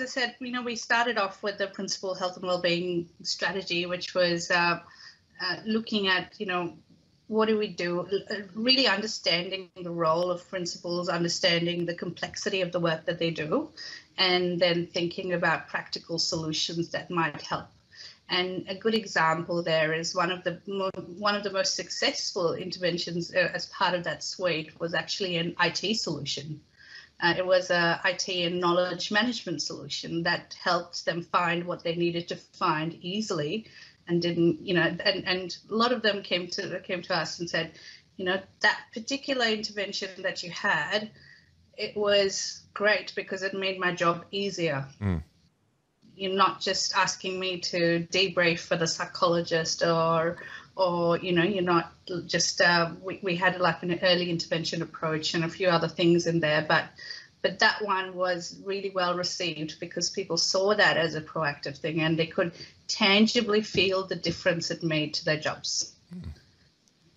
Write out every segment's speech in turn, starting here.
I said, we started off with the principal health and wellbeing strategy, which was looking at, what do we do? Really understanding the role of principals, understanding the complexity of the work that they do, and then thinking about practical solutions that might help. And a good example there is one of the most successful interventions as part of that suite was actually an IT solution. It was a IT and knowledge management solution that helped them find what they needed to find easily, and didn't, and a lot of them came to us and said, that particular intervention that you had, it was great because it made my job easier. You're not just asking me to debrief for the psychologist, or you're not just we had like an early intervention approach and a few other things in there, but that one was really well received because people saw that as a proactive thing and they could tangibly feel the difference it made to their jobs.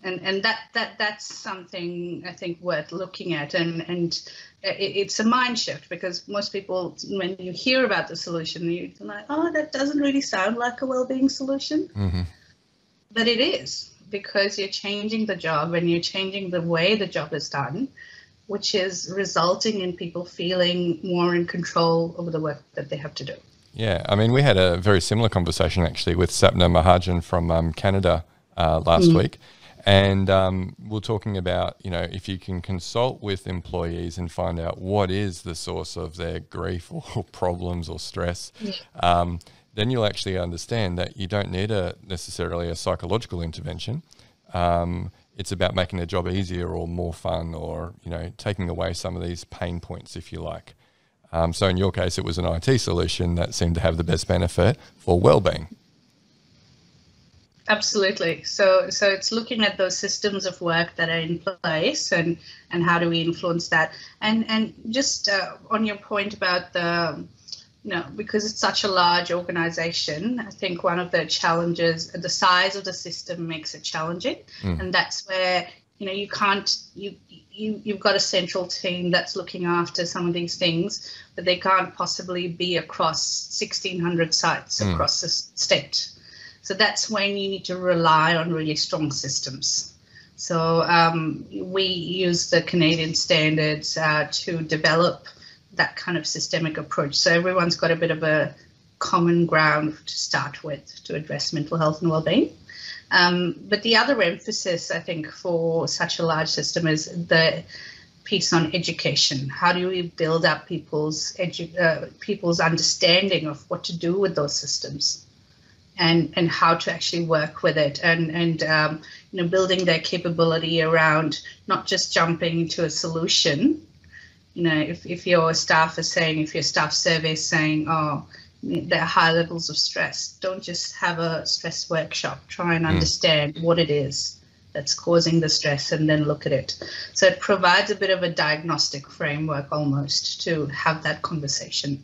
And that's something I think worth looking at, and it's a mind shift, because most people, when you hear about the solution, you're like, oh, that doesn't really sound like a wellbeing solution. But it is, because you're changing the job and you're changing the way the job is done, which is resulting in people feeling more in control over the work that they have to do. Yeah, I mean, we had a very similar conversation actually with Sapna Mahajan from Canada last week. And we're talking about, if you can consult with employees and find out what is the source of their grief or problems or stress, then you'll actually understand that you don't need necessarily a psychological intervention. It's about making their job easier or more fun, or, taking away some of these pain points, if you like. So in your case, it was an IT solution that seemed to have the best benefit for wellbeing. Absolutely. So it's looking at those systems of work that are in place and how do we influence that. And just on your point about the, because it's such a large organization, I think one of the challenges, the size of the system makes it challenging. And that's where, you can't, you've got a central team that's looking after some of these things, but they can't possibly be across 1,600 sites across the state. So that's when you need to rely on really strong systems. So we use the Canadian standards to develop that kind of systemic approach. So everyone's got a bit of a common ground to start with to address mental health and wellbeing. But the other emphasis, I think, for such a large system is the piece on education. How do we build up people's understanding of what to do with those systems? And how to actually work with it, and building their capability around not just jumping into a solution. If your staff survey is saying, oh, there are high levels of stress, don't just have a stress workshop. Try and understand what it is that's causing the stress and then look at it. So it provides a bit of a diagnostic framework almost to have that conversation.